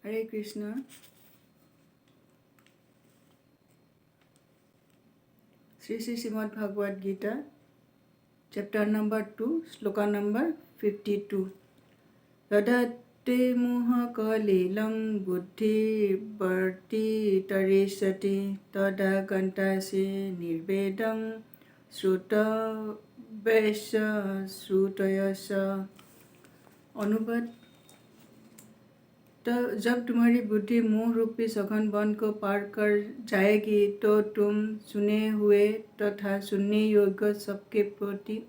हरे Krishna. Shri Shri Shrimad Bhagavad Gita chapter number 2 shloka number 52। तदा ते मोह कलिलं बुद्धिर्वर्ति तरिष्यति तदा गन्तासि निर्वेदं श्रुतव्यस्य श्रुतयस। अनुवाद। तो जब तुम्हारी बुद्धि मोह रूपी सघन वन को पार कर जाएगी तो तुम सुने हुए तथा सुनने योग्य सबके प्रति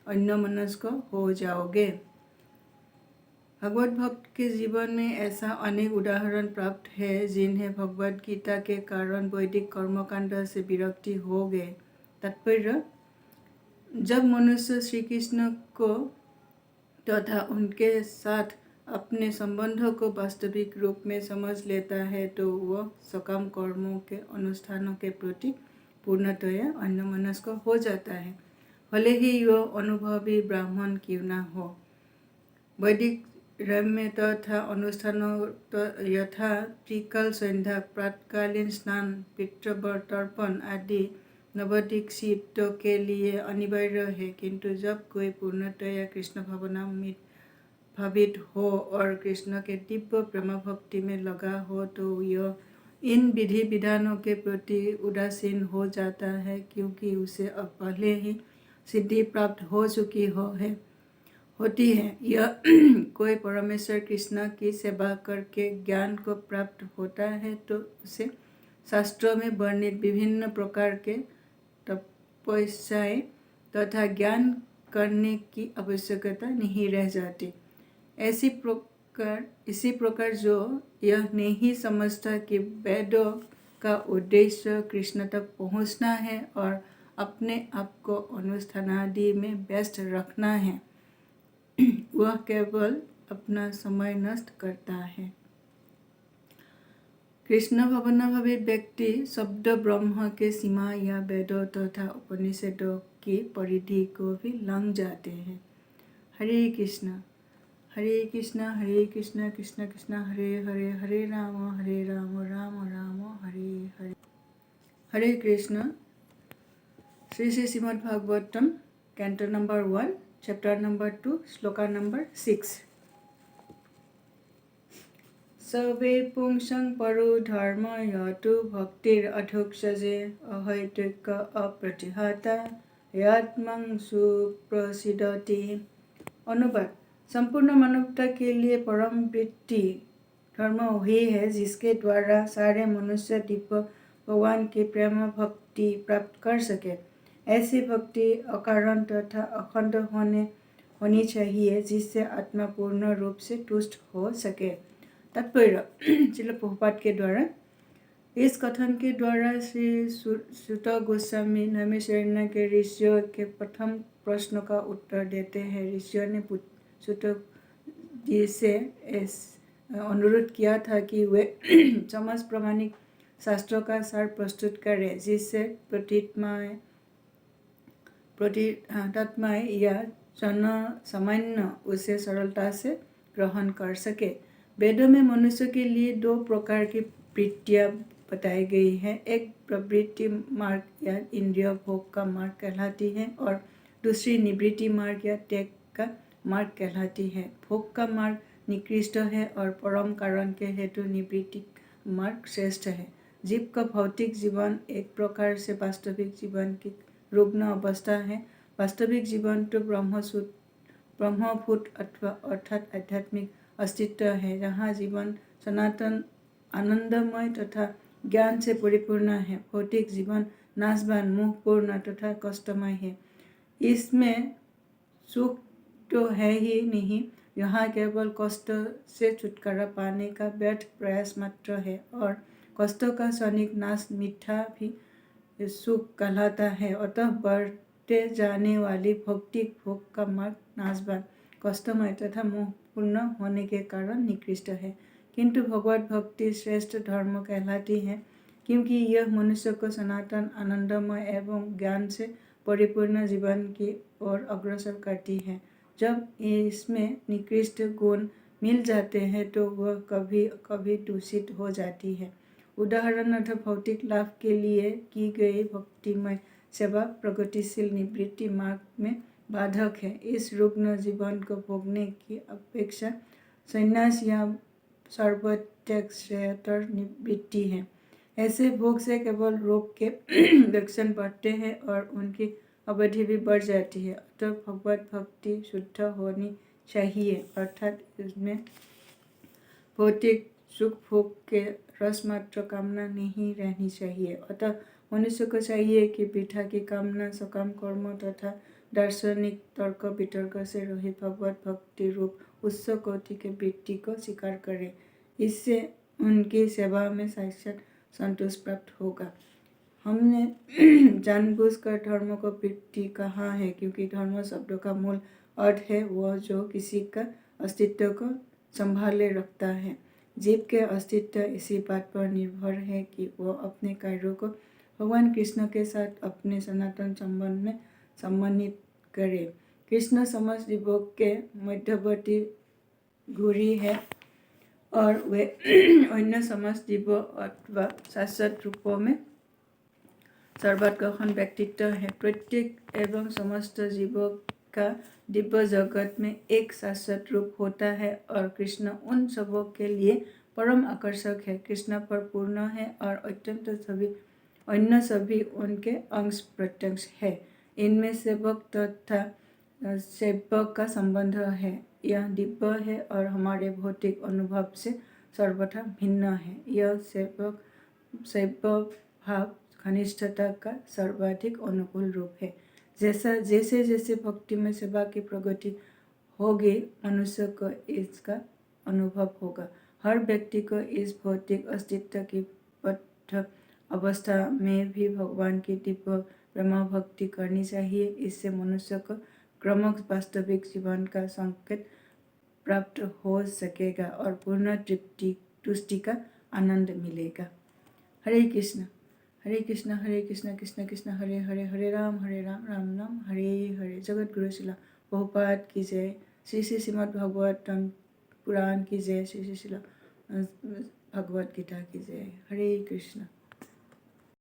अन्यमनस्क हो जाओगे। भगवत भक्त के जीवन में ऐसा अनेक उदाहरण प्राप्त है जिन्हें भगवत गीता के कारण वैदिक कर्मकांड से विरक्ति हो गए। तात्पर्य, जब मनुष्य श्री कृष्ण को तथा उनके साथ अपने संबंधों को वास्तविक रूप में समझ लेता है तो वह सकाम कर्मों के अनुष्ठानों के प्रति पूर्णतया अन्यमनस्क हो जाता है, भले ही वह अनुभवी ब्राह्मण क्यों न हो। वैदिक रम्य तथा अनुष्ठानों यथा त्रिकाल संध्या, प्रातकालीन स्नान, पितृतर्पण आदि नवदीक्षितों के लिए अनिवार्य है, किंतु जब कोई पूर्णतया कृष्ण भावित हो और कृष्ण के दिव्य प्रेम भक्ति में लगा हो तो यह इन विधि विधानों के प्रति उदासीन हो जाता है, क्योंकि उसे अब पहले ही सिद्धि प्राप्त हो चुकी होती है। यह कोई परमेश्वर कृष्ण की सेवा करके ज्ञान को प्राप्त होता है तो उसे शास्त्रों में वर्णित विभिन्न प्रकार के तपस्याएं तथा ज्ञान करने की आवश्यकता नहीं रह जाती। इसी प्रकार जो यह नहीं समझता कि वेदों का उद्देश्य कृष्ण तक पहुंचना है और अपने आप को अनुष्ठानादि में व्यस्त रखना है, वह केवल अपना समय नष्ट करता है। कृष्ण भवनाभावित व्यक्ति शब्द ब्रह्म के सीमा या वेदों तथा उपनिषदों की परिधि को भी लांघ जाते हैं। Hare Krishna Krishna Krishna Hare Hare, Hare Rama Rama Rama Hare Hare. Hare Krishna. Shri Shri Shrimad Bhagavatam canto number 1 chapter number 2 shloka number 6। सर्वे पुंसं परो धर्म यतु भक्तिर अधोक्षजे अहैतुक अप्रतिहता यात्मं सुप्रसिद्धति। अनुवाद। संपूर्ण मानवता के लिए परम वृत्ति धर्म वही है जिसके द्वारा सारे मनुष्य दिव्य भगवान की प्रेम भक्ति प्राप्त कर सके। ऐसी भक्ति अकारण तथा अखंड होनी चाहिए जिससे आत्मा पूर्ण रूप से तुष्ट हो सके। तात्पर्य, श्रील प्रभुपाद के द्वारा इस कथन के द्वारा श्री सुत गोस्वामी नैमिषारण्य के ऋषियों के प्रथम प्रश्न का उत्तर देते हैं। ऋषियों ने सुत जी से अनुरोध किया था कि वे समस्त प्रमाणिक शास्त्रों का सार प्रस्तुत करें जिससे प्रतीतात्माएं या जन सामान्य उसे सरलता से ग्रहण कर सके। वेदों में मनुष्य के लिए 2 प्रकार की वृत्तियाँ बताई गई हैं। एक प्रवृत्ति मार्ग या इंद्रिय भोग का मार्ग कहलाती है और दूसरी निवृत्ति मार्ग या त्याग का मार्ग कहलाती है। भोग का मार्ग निकृष्ट है और परम कारण के हेतु निवृत्ति मार्ग श्रेष्ठ है। जीव का भौतिक जीवन एक प्रकार से वास्तविक जीवन की रुग्ण अवस्था है। वास्तविक जीवन तो ब्रह्मभूत अर्थात आध्यात्मिक अस्तित्व है, जहाँ जीवन सनातन आनंदमय तथा ज्ञान से परिपूर्ण है। भौतिक जीवन नाशवान, मोहपूर्ण तथा कष्टमय है। इसमें सुख तो है ही नहीं, यहाँ केवल कष्ट से छुटकारा पाने का व्यर्थ प्रयास मात्र है और कष्टों का क्षणिक नाश मीठा भी सुख कहलाता है। अतः बढ़ते जाने वाली भौतिक भोग का मार्ग नाशवान, कष्टमय तथा मोहपूर्ण होने के कारण निकृष्ट है, किंतु भगवत भक्ति श्रेष्ठ धर्म कहलाती है, क्योंकि यह मनुष्य को सनातन आनंदमय एवं ज्ञान से परिपूर्ण जीवन की ओर अग्रसर करती है। जब इसमें निकृष्ट गुण मिल जाते हैं तो वह कभी कभी दूषित हो जाती है। उदाहरणार्थ भौतिक लाभ के लिए की गई भक्तिमय सेवा प्रगतिशील निवृत्ति मार्ग में बाधक है। इस रुग्ण जीवन को भोगने की अपेक्षा संन्यास या सर्वत्याग श्रेयतर निवृत्ति है। ऐसे भोग से केवल रोग के लक्षण बढ़ते हैं और उनकी अवधि भी बढ़ जाती है। अतः भगवत भक्ति शुद्ध होनी चाहिए, अर्थात इसमें भौतिक सुख भोग के रस मात्र कामना नहीं रहनी चाहिए। अतः मनुष्य को चाहिए कि वृथा की कामना, सकाम कर्म तथा दार्शनिक तर्क वितर्क से रहित भगवत भक्ति रूप उच्च कोटि के वृत्ति को स्वीकार करे। इससे उनकी सेवा में साक्षात संतोष प्राप्त होगा। हमने जानबूझकर धर्म को वृत्ति कहा है क्योंकि धर्म शब्द का मूल अर्थ है वह जो किसी का अस्तित्व को संभाले रखता है। जीव के अस्तित्व इसी बात पर निर्भर है कि वह अपने कार्यों को भगवान कृष्ण के साथ अपने सनातन संबंध में सम्मानित करे। कृष्ण समस्त जीवों के मध्यवर्ती गुरु है और वे अन्य समस्त जीवों अथवा शाश्वत रूपों में सर्वग्रहण व्यक्तित्व है। प्रत्येक एवं समस्त जीवों का दिव्य जगत में एक शाश्वत रूप होता है और कृष्ण उन सबों के लिए परम आकर्षक है। कृष्ण पर पूर्ण है और अत्यंत सभी अन्य सभी उनके अंश प्रत्यंश है। इनमें सेवक तथा सेवक का संबंध है। यह दिव्य है और हमारे भौतिक अनुभव से सर्वथा भिन्न है। यह सेवक भाव घनिष्ठता का सर्वाधिक अनुकूल रूप है। जैसे जैसे भक्ति में सेवा की प्रगति होगी मनुष्य को इसका अनुभव होगा। हर व्यक्ति को इस भौतिक अस्तित्व की बद्ध अवस्था में भी भगवान की दिव्य प्रेम भक्ति करनी चाहिए। इससे मनुष्य को क्रमश वास्तविक जीवन का संकेत प्राप्त हो सकेगा और पूर्ण तुष्टि का आनंद मिलेगा। हरे कृष्ण हरे कृष्ण कृष्ण कृष्ण हरे हरे, हरे राम राम राम हरे हरे। जगत गुरु शिला प्रभुपाद की जय। श्री श्री श्रीमद् भागवतम पुराण की जय। श्री श्री शिला भगवत गीता की जय। हरे कृष्ण।